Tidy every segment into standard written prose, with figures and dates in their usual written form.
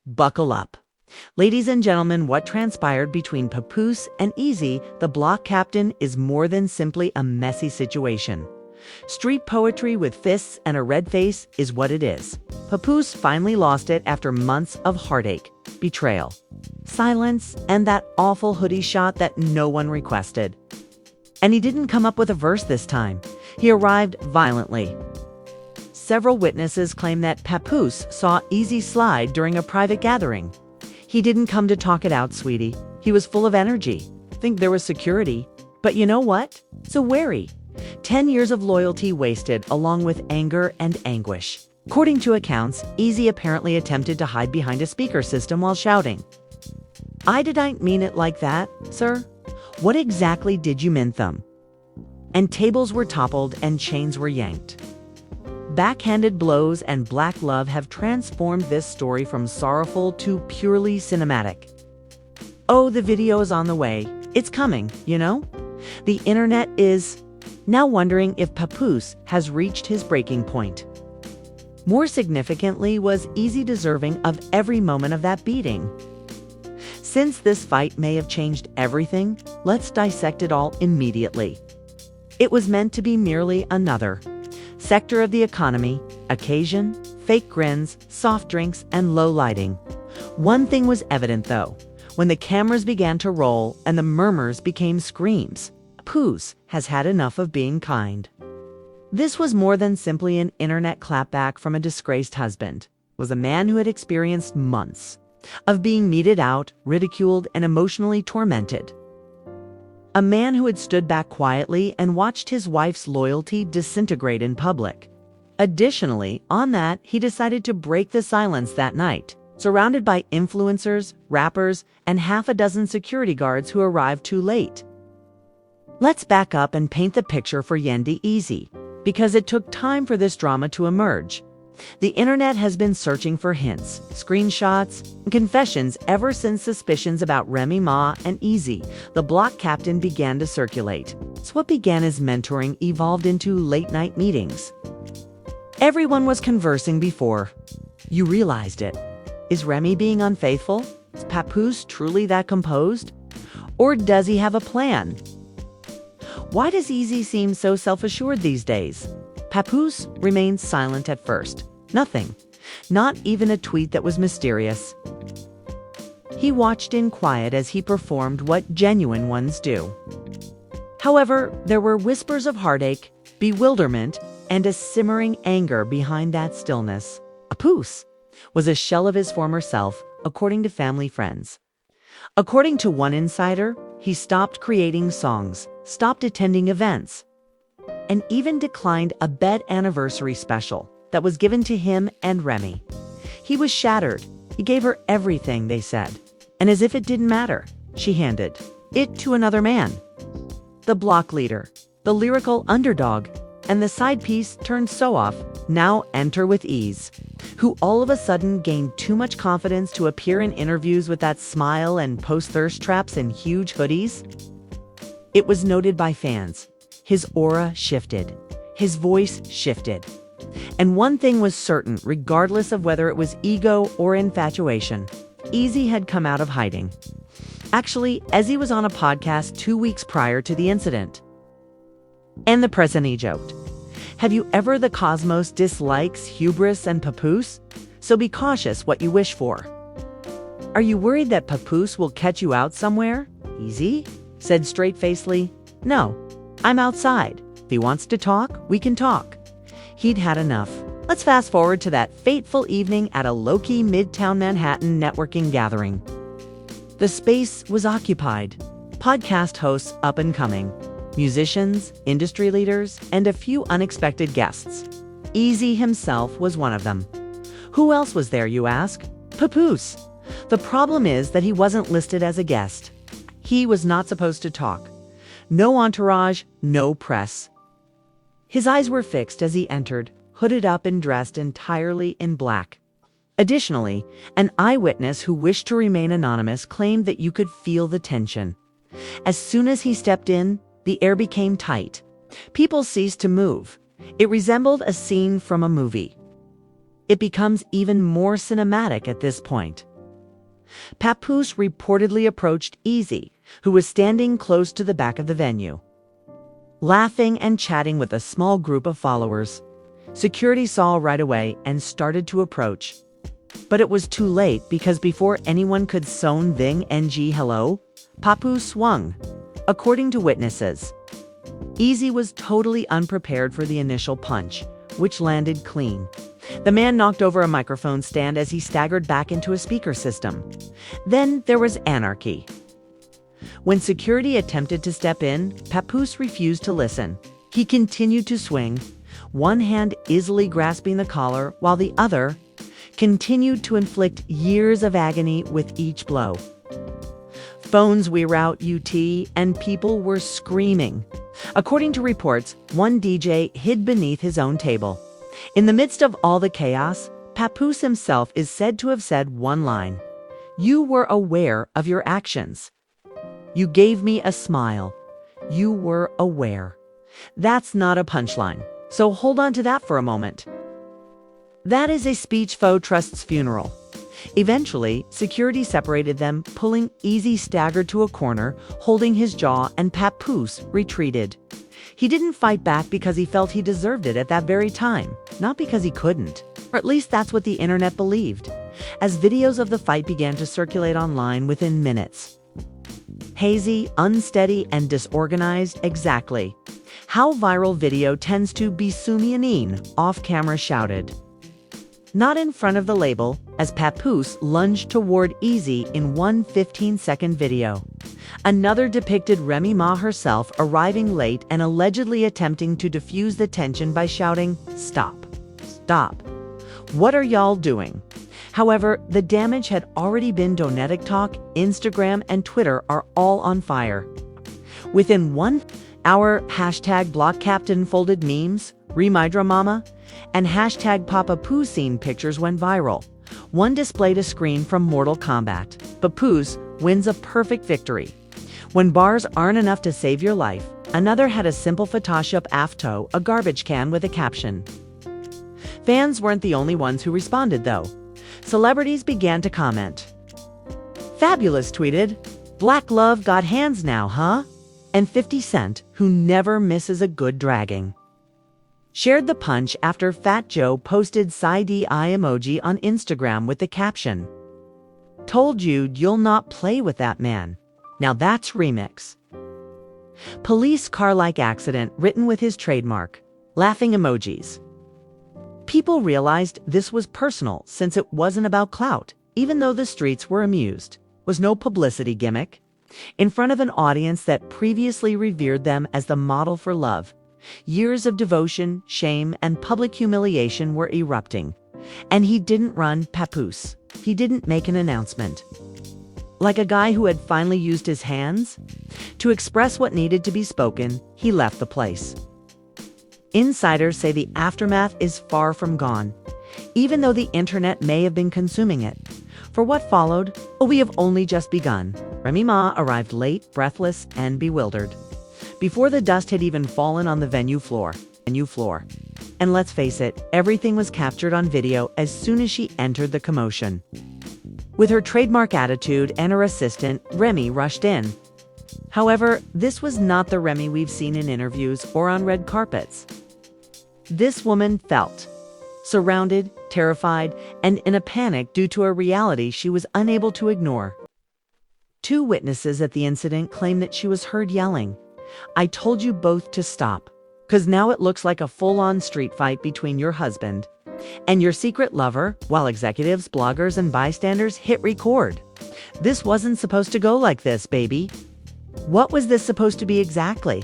Buckle up. Ladies and gentlemen, what transpired between Papoose and Eazy, the Block Captain, is more than simply a messy situation. Street poetry with fists and a red face is what it is. Papoose finally lost it after months of heartache, betrayal, silence, and that awful hoodie shot that no one requested. And he didn't come up with a verse this time. He arrived violently. Several witnesses claim that Papoose saw Eazy slide during a private gathering. He didn't come to talk it out, sweetie. He was full of energy. Think there was security. But you know what? So wary. 10 years of loyalty wasted, along with anger and anguish. According to accounts, Eazy apparently attempted to hide behind a speaker system while shouting. "I didn't mean it like that, sir. What exactly did you mean them?" And tables were toppled and chains were yanked. Backhanded blows and black love have transformed this story from sorrowful to purely cinematic. Oh, the video is on the way. It's coming, you know? The internet is now wondering if Papoose has reached his breaking point. More significantly, was Eazy deserving of every moment of that beating? Since this fight may have changed everything, let's dissect it all immediately. It was meant to be merely another sector of the economy, occasion, fake grins, soft drinks, and low lighting. One thing was evident though, when the cameras began to roll and the murmurs became screams. Papoose has had enough of being kind. This was more than simply an internet clapback from a disgraced husband. It was a man who had experienced months of being meted out, ridiculed, and emotionally tormented. A man who had stood back quietly and watched his wife's loyalty disintegrate in public. Additionally, on that, he decided to break the silence that night, surrounded by influencers, rappers, and half a dozen security guards who arrived too late. Let's back up and paint the picture for Yendi Eazy, because it took time for this drama to emerge. The internet has been searching for hints, screenshots, and confessions ever since suspicions about Remy Ma and Eazy, the Block Captain, began to circulate. So what began as mentoring evolved into late-night meetings. Everyone was conversing before you realized it. Is Remy being unfaithful? Is Papoose truly that composed? Or does he have a plan? Why does Eazy seem so self-assured these days? Papoose remained silent at first. Nothing. Not even a tweet that was mysterious. He watched in quiet as he performed what genuine ones do. However, there were whispers of heartache, bewilderment, and a simmering anger behind that stillness. Papoose was a shell of his former self, according to family friends. According to one insider, he stopped creating songs, stopped attending events, and even declined a bed anniversary special that was given to him and Remy. He was shattered. He gave her everything, they said. And as if it didn't matter, she handed it to another man. The block leader, the lyrical underdog, and the side piece turned so-off. Now enter with Eazy, who all of a sudden gained too much confidence to appear in interviews with that smile and post thirst traps in huge hoodies. It was noted by fans. His aura shifted. His voice shifted. And one thing was certain, regardless of whether it was ego or infatuation, Eazy had come out of hiding. Actually, Eazy was on a podcast 2 weeks prior to the incident. And the president joked, "Have you ever the cosmos dislikes hubris and Papoose? So be cautious what you wish for." "Are you worried that Papoose will catch you out somewhere?" Eazy said straight-facedly, "No, I'm outside. If he wants to talk, we can talk." He'd had enough. Let's fast forward to that fateful evening at a low-key Midtown Manhattan networking gathering. The space was occupied. Podcast hosts up and coming, musicians, industry leaders, and a few unexpected guests. Eazy himself was one of them. Who else was there, you ask? Papoose. The problem is that he wasn't listed as a guest. He was not supposed to talk. No entourage, no press. His eyes were fixed as he entered, hooded up and dressed entirely in black. Additionally, an eyewitness who wished to remain anonymous claimed that you could feel the tension. As soon as he stepped in, the air became tight. People ceased to move. It resembled a scene from a movie. It becomes even more cinematic at this point. Papoose reportedly approached Eazy, who was standing close to the back of the venue, laughing and chatting with a small group of followers. Security saw right away and started to approach. But it was too late because before anyone could son Ving ng hello, Papoose swung. According to witnesses, Eazy was totally unprepared for the initial punch, which landed clean. The man knocked over a microphone stand as he staggered back into a speaker system. Then there was anarchy. When security attempted to step in, Papoose refused to listen. He continued to swing, one hand easily grasping the collar while the other continued to inflict years of agony with each blow. Phones were out UT and people were screaming. According to reports, one DJ hid beneath his own table. In the midst of all the chaos, Papoose himself is said to have said one line: "You were aware of your actions. You gave me a smile. You were aware." That's not a punchline, so hold on to that for a moment. That is a speech foe trust's funeral. Eventually, security separated them, pulling Eazy staggered to a corner, holding his jaw, and Papoose retreated. He didn't fight back because he felt he deserved it at that very time, not because he couldn't. Or at least that's what the internet believed, as videos of the fight began to circulate online within minutes. Hazy, unsteady, and disorganized, exactly how viral video tends to be. Sumianin off-camera shouted. Not in front of the label, as Papoose lunged toward Eazy in one 15-second video. Another depicted Remy Ma herself arriving late and allegedly attempting to diffuse the tension by shouting, "Stop, stop. What are y'all doing?" However, the damage had already been done. TikTok, Instagram, and Twitter are all on fire. Within 1 hour, hashtag Block Captain folded memes, Remy Ma, and hashtag Papoose pictures went viral. One displayed a screen from Mortal Kombat. Papoose wins a perfect victory. When bars aren't enough to save your life, another had a simple Photoshop afto, a garbage can with a caption. Fans weren't the only ones who responded, though. Celebrities began to comment. Fabulous tweeted, "Black love got hands now, huh?" And 50 Cent, who never misses a good dragging, shared the punch after Fat Joe posted side eye emoji on Instagram with the caption, "Told you'll not play with that man." Now that's remix. Police car-like accident written with his trademark, laughing emojis. People realized this was personal since it wasn't about clout, even though the streets were amused. Was no publicity gimmick. In front of an audience that previously revered them as the model for love, years of devotion, shame, and public humiliation were erupting. And he didn't run. Papoose. He didn't make an announcement. Like a guy who had finally used his hands to express what needed to be spoken, he left the place. Insiders say the aftermath is far from gone, even though the internet may have been consuming it. For what followed, we have only just begun. Remy Ma arrived late, breathless, and bewildered, before the dust had even fallen on the venue floor. And let's face it, everything was captured on video as soon as she entered the commotion. With her trademark attitude and her assistant, Remy rushed in. However, this was not the Remy we've seen in interviews or on red carpets. This woman felt surrounded, terrified, and in a panic due to a reality she was unable to ignore. 2 witnesses at the incident claim that she was heard yelling, "I told you both to stop, 'cause now it looks like a full-on street fight between your husband and your secret lover," while executives, bloggers, and bystanders hit record. This wasn't supposed to go like this, baby. What was this supposed to be exactly?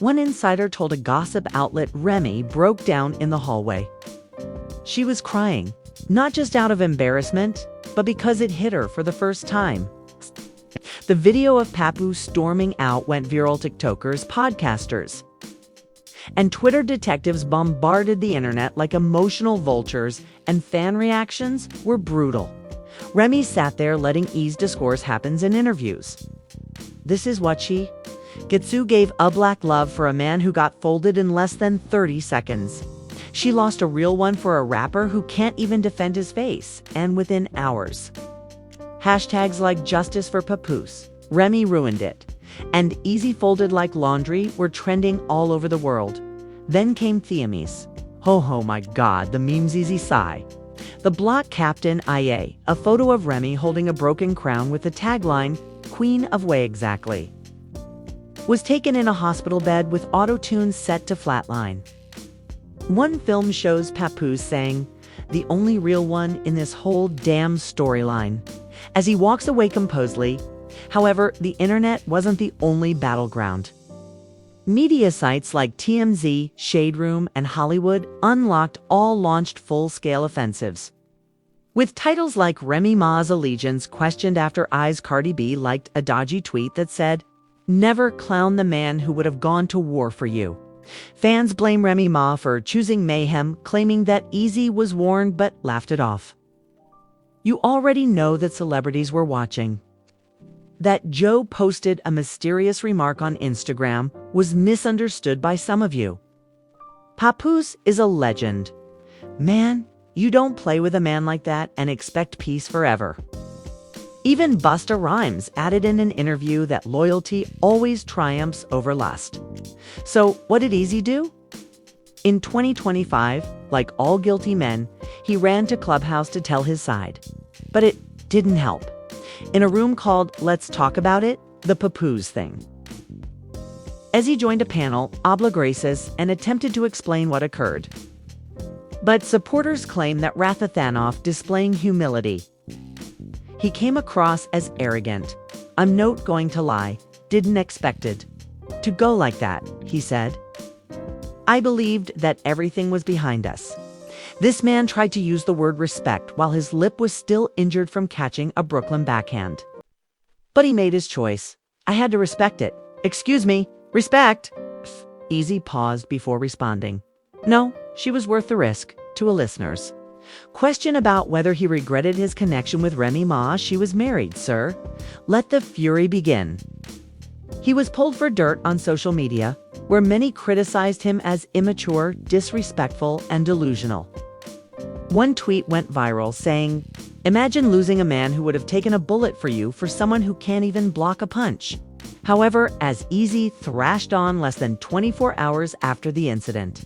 One insider told a gossip outlet Remy broke down in the hallway. She was crying, not just out of embarrassment, but because it hit her for the first time. The video of Papoose storming out went viral. TikTokers, podcasters, and Twitter detectives bombarded the internet like emotional vultures, and fan reactions were brutal. Remy sat there letting Eazy discourse happens in interviews. This is what she Getsu gave a black love for a man who got folded in less than 30 seconds. She lost a real one for a rapper who can't even defend his face, and within hours. Hashtags like justice for Papoose, Remy ruined it, and Eazy folded like laundry were trending all over the world. Then came Theamies. Oh my god, the memes Eazy sigh. The Block Captain IA, a photo of Remy holding a broken crown with the tagline, Queen of Way Exactly, was taken in a hospital bed with auto-tune set to flatline. One film shows Papoose saying, "The only real one in this whole damn storyline," as he walks away composedly. However, the internet wasn't the only battleground. Media sites like TMZ, Shade Room, and Hollywood Unlocked all launched full-scale offensives, with titles like Remy Ma's allegiance questioned after Cardi B liked a dodgy tweet that said, "Never clown the man who would have gone to war for you." Fans blame Remy Ma for choosing mayhem, claiming that Eazy was warned but laughed it off. You already know that celebrities were watching. That Joe posted a mysterious remark on Instagram was misunderstood by some of you. Papoose is a legend. Man, you don't play with a man like that and expect peace forever. Even Busta Rhymes added in an interview that loyalty always triumphs over lust. So what did Eazy do? In 2025, like all guilty men, he ran to Clubhouse to tell his side. But it didn't help. In a room called Let's Talk About It, the Papoose thing, as he joined a panel, Habla Gracias, and attempted to explain what occurred. But supporters claim that Rathathanoff displaying humility. He came across as arrogant. "I'm not going to lie, didn't expect it to go like that," he said. "I believed that everything was behind us." This man tried to use the word respect while his lip was still injured from catching a Brooklyn backhand. But he made his choice. "I had to respect it." "Excuse me, respect?" Eazy paused before responding. No, she was worth the risk, to a listeners. Question about whether he regretted his connection with Remy Ma. She was married, sir. Let the fury begin. He was pulled for dirt on social media, where many criticized him as immature, disrespectful, and delusional. One tweet went viral saying, "Imagine losing a man who would have taken a bullet for you for someone who can't even block a punch." However, as Eazy thrashed on less than 24 hours after the incident,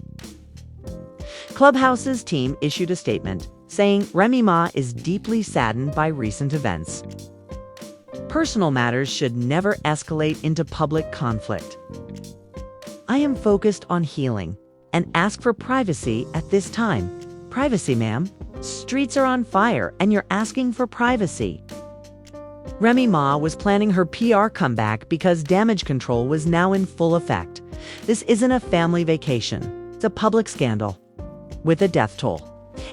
Clubhouse's team issued a statement saying Remy Ma is deeply saddened by recent events. Personal matters should never escalate into public conflict. "I am focused on healing and ask for privacy at this time." Privacy, ma'am? Streets are on fire and you're asking for privacy. Remy Ma was planning her PR comeback because damage control was now in full effect. This isn't a family vacation. It's a public scandal with a death toll.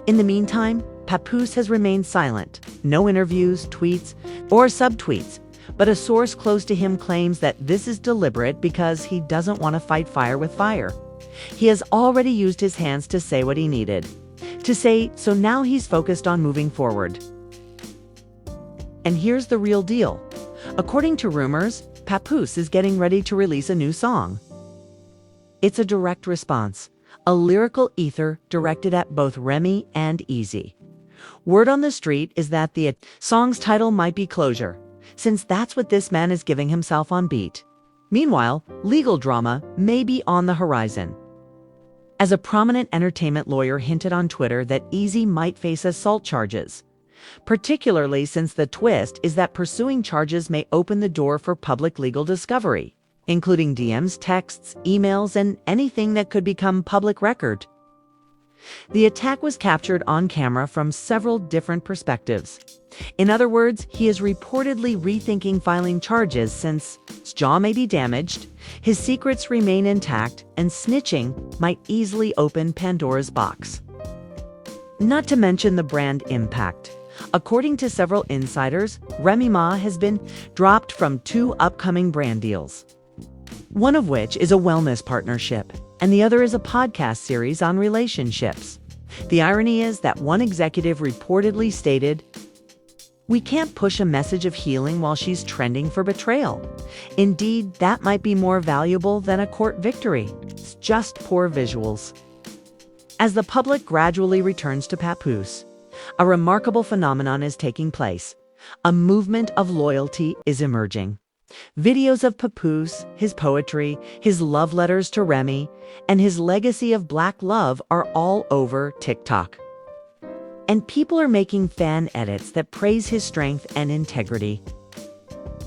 In the meantime, Papoose has remained silent. No interviews, tweets, or subtweets. But a source close to him claims that this is deliberate because he doesn't want to fight fire with fire. He has already used his hands to say what he needed to say, so now he's focused on moving forward. And here's the real deal. According to rumors, Papoose is getting ready to release a new song. It's a direct response, a lyrical ether directed at both Remy and Eazy. Word on the street is that the song's title might be Closure, since that's what this man is giving himself on beat. Meanwhile, legal drama may be on the horizon, as a prominent entertainment lawyer hinted on Twitter that Eazy might face assault charges, particularly since the twist is that pursuing charges may open the door for public legal discovery, including DMs, texts, emails, and anything that could become public record. The attack was captured on camera from several different perspectives. In other words, he is reportedly rethinking filing charges since his jaw may be damaged, his secrets remain intact, and snitching might easily open Pandora's box. Not to mention the brand impact. According to several insiders, Remy Ma has been dropped from 2 upcoming brand deals, one of which is a wellness partnership, and the other is a podcast series on relationships. The irony is that one executive reportedly stated, "We can't push a message of healing while she's trending for betrayal. Indeed, that might be more valuable than a court victory. It's just poor visuals." As the public gradually returns to Papoose, a remarkable phenomenon is taking place. A movement of loyalty is emerging. Videos of Papoose, his poetry, his love letters to Remy, and his legacy of black love are all over TikTok. And people are making fan edits that praise his strength and integrity.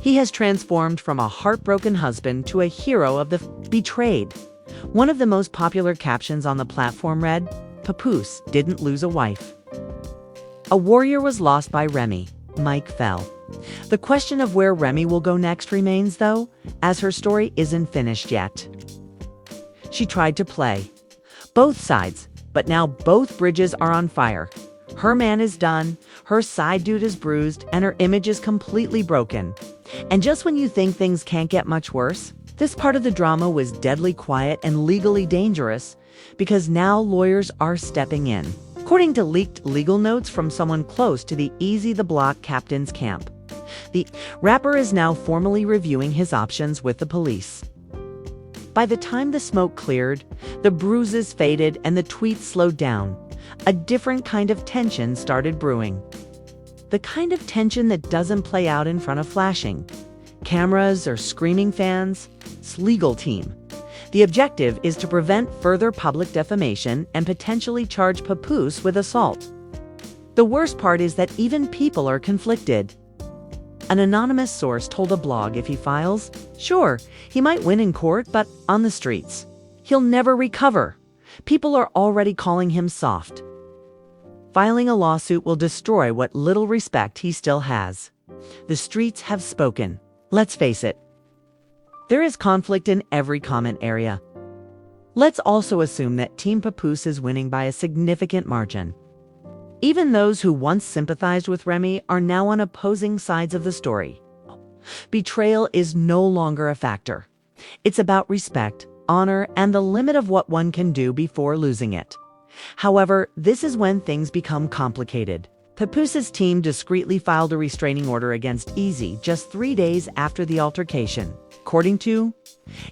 He has transformed from a heartbroken husband to a hero of the betrayed. One of the most popular captions on the platform read, "Papoose didn't lose a wife. A warrior was lost by Remy. Mike fell." The question of where Remy will go next remains, though, as her story isn't finished yet. She tried to play both sides, but now both bridges are on fire. Her man is done, her side dude is bruised, and her image is completely broken. And just when you think things can't get much worse, this part of the drama was deadly quiet and legally dangerous because now lawyers are stepping in. According to leaked legal notes from someone close to the Eazy The Block Captain's camp, the rapper is now formally reviewing his options with the police. By the time the smoke cleared, the bruises faded and the tweets slowed down, a different kind of tension started brewing. The kind of tension that doesn't play out in front of flashing cameras or screaming fans. It's legal team. The objective is to prevent further public defamation and potentially charge Papoose with assault. The worst part is that even people are conflicted. An anonymous source told a blog if he files, sure, he might win in court, but on the streets, he'll never recover. People are already calling him soft. Filing a lawsuit will destroy what little respect he still has. The streets have spoken. Let's face it. There is conflict in every comment area. Let's also assume that Team Papoose is winning by a significant margin. Even those who once sympathized with Remy are now on opposing sides of the story. Betrayal is no longer a factor. It's about respect, honor, and the limit of what one can do before losing it. However, this is when things become complicated. Papoose's team discreetly filed a restraining order against Eazy just 3 days after the altercation. According to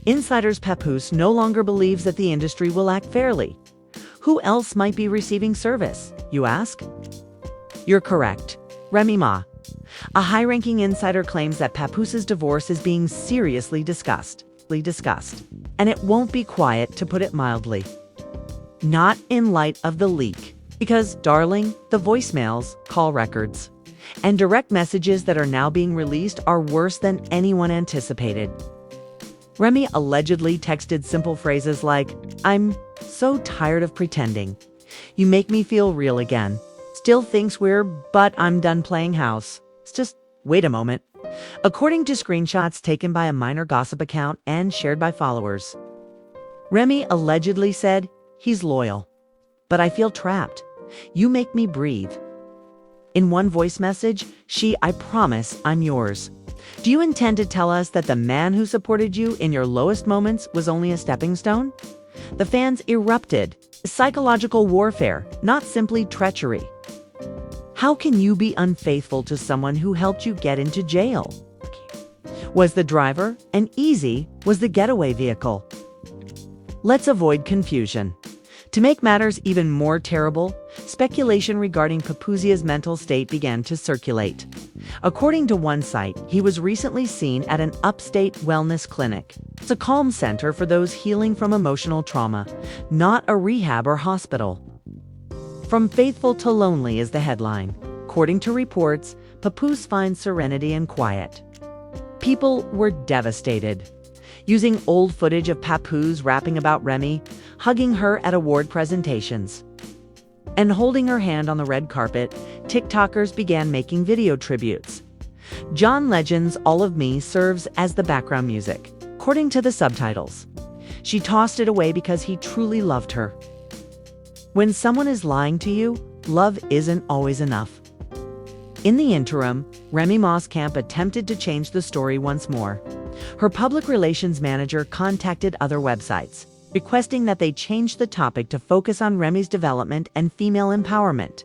insiders, Papoose no longer believes that the industry will act fairly. Who else might be receiving service, you ask? You're correct. Remy Ma. A high-ranking insider claims that Papoose's divorce is being seriously discussed. And it won't be quiet, to put it mildly. Not in light of the leak. Because, darling, the voicemails, call records, and direct messages that are now being released are worse than anyone anticipated. Remy allegedly texted simple phrases like, "I'm so tired of pretending. You make me feel real again. Still thinks we're, but I'm done playing house." It's just, wait a moment. According to screenshots taken by a minor gossip account and shared by followers, Remy allegedly said, "He's loyal, but I feel trapped. You make me breathe." In one voice message, "I promise I'm yours. Do you intend to tell us that the man who supported you in your lowest moments was only a stepping stone?" The fans erupted. Psychological warfare, not simply treachery. How can you be unfaithful to someone who helped you get into jail? Was the driver, and Eazy was the getaway vehicle. Let's avoid confusion. To make matters even more terrible, speculation regarding Papoose's mental state began to circulate. According to one site, he was recently seen at an upstate wellness clinic. It's a calm center for those healing from emotional trauma, not a rehab or hospital. From faithful to lonely is the headline. According to reports, Papoose finds serenity and quiet. People were devastated. Using old footage of Papoose rapping about Remy, hugging her at award presentations, and holding her hand on the red carpet, TikTokers began making video tributes. John Legend's "All of Me" serves as the background music. According to the subtitles, she tossed it away because he truly loved her. When someone is lying to you, love isn't always enough. In the interim, Remy Ma's camp attempted to change the story once more. Her public relations manager contacted other websites, requesting that they change the topic to focus on Remy's development and female empowerment.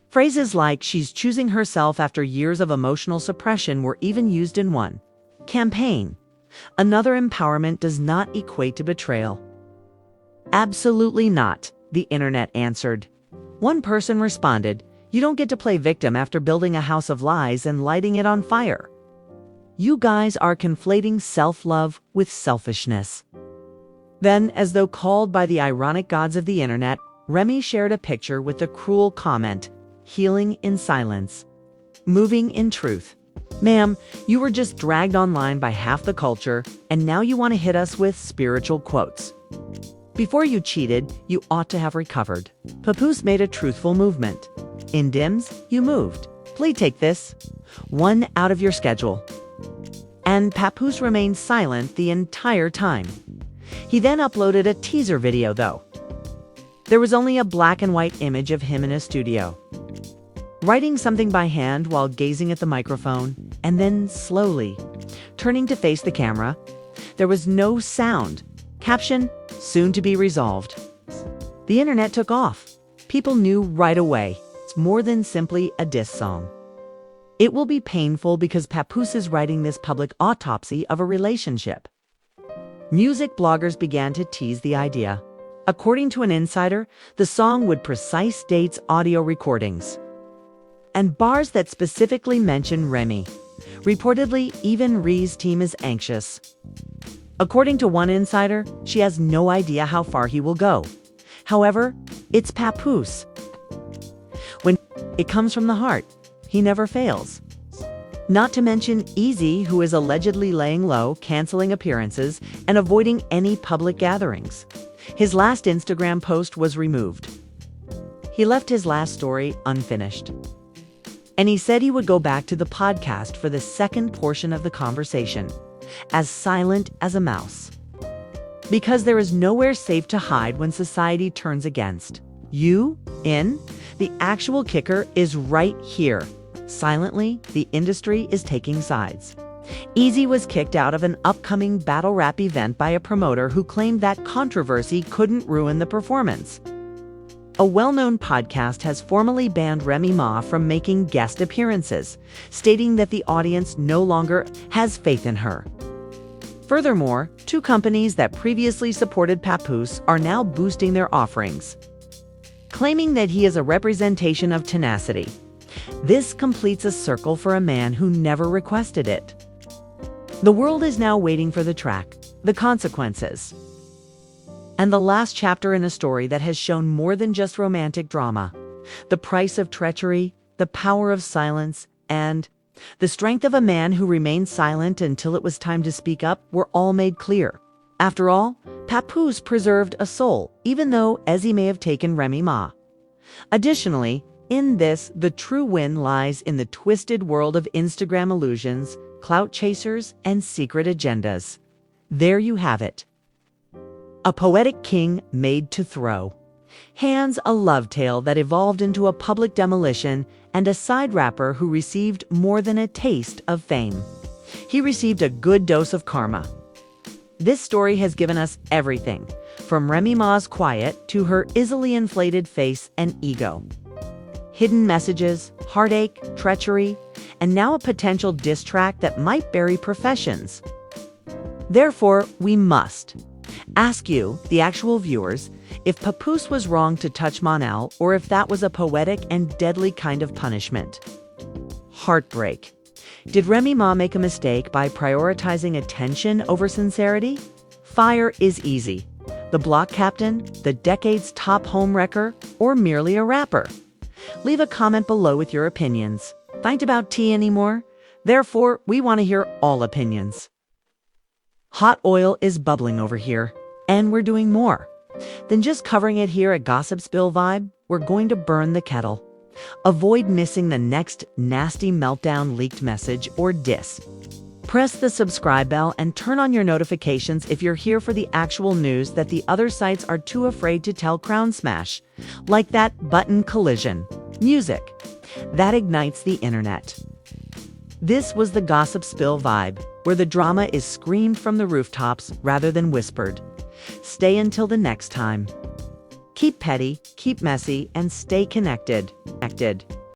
Phrases like "she's choosing herself after years of emotional suppression" were even used in one campaign. Another empowerment does not equate to betrayal. Absolutely not, the internet answered. One person responded, You don't get to play victim after building a house of lies and lighting it on fire. You guys are conflating self-love with selfishness." Then, as though called by the ironic gods of the internet, Remy shared a picture with the cruel comment, "Healing in silence. Moving in truth. Ma'am, you were just dragged online by half the culture, and now you want to hit us with spiritual quotes. Before you cheated, you ought to have recovered." Papoose made a truthful movement. "In Dims, you moved. Please take this. 1 out of your schedule." And Papoose remained silent the entire time. He then uploaded a teaser video, though. There was only a black and white image of him in a studio, writing something by hand while gazing at the microphone, and then slowly turning to face the camera. There was no sound. Caption, "Soon to be resolved." The internet took off. People knew right away. It's more than simply a diss song. It will be painful because Papoose is writing this public autopsy of a relationship. Music bloggers began to tease the idea. According to an insider, the song would precise dates audio recordings and bars that specifically mention Remy. Reportedly, even Rhee's team is anxious. According to one insider, she has no idea how far he will go. However, it's Papoose. When it comes from the heart, he never fails. Not to mention Eazy, who is allegedly laying low, canceling appearances, and avoiding any public gatherings. His last Instagram post was removed. He left his last story unfinished. And he said he would go back to the podcast for the second portion of the conversation, as silent as a mouse. Because there is nowhere safe to hide when society turns against you. The actual kicker is right here. Silently, the industry is taking sides. Eazy was kicked out of an upcoming battle rap event by a promoter who claimed that controversy couldn't ruin the performance. A well-known podcast has formally banned Remy Ma from making guest appearances, stating that the audience no longer has faith in her. Furthermore, 2 companies that previously supported Papoose are now boosting their offerings, claiming that he is a representation of tenacity. This completes a circle for a man who never requested it. The world is now waiting for the track, the consequences, and the last chapter in a story that has shown more than just romantic drama. The price of treachery, the power of silence, and the strength of a man who remained silent until it was time to speak up were all made clear. After all, Papoose preserved a soul, even though Eazy may have taken Remy Ma. Additionally, in this, the true win lies in the twisted world of Instagram illusions, clout chasers, and secret agendas. There you have it. A poetic king made to throw. Hands a love tale that evolved into a public demolition, and a side rapper who received more than a taste of fame. He received a good dose of karma. This story has given us everything, from Remy Ma's quiet to her easily inflated face and ego. Hidden messages, heartache, treachery, and now a potential diss track that might bury professions. Therefore, we must ask you, the actual viewers, if Papoose was wrong to touch Monel, or if that was a poetic and deadly kind of punishment. Heartbreak. Did Remy Ma make a mistake by prioritizing attention over sincerity? Fire is Eazy the Block Captain, the decade's top home wrecker, or merely a rapper? Leave a comment below with your opinions. Fight about tea anymore? Therefore, we want to hear all opinions. Hot oil is bubbling over here, and we're doing more than just covering it here at Gossip Spill Vibe. We're going to burn the kettle. Avoid missing the next nasty meltdown, leaked message, or diss. Press the subscribe bell and turn on your notifications if you're here for the actual news that the other sites are too afraid to tell. Crown smash, like that button collision. Music that ignites the internet. This was the Gossip Spill Vibe, where the drama is screamed from the rooftops rather than whispered. Stay until the next time. Keep petty, keep messy, and stay connected.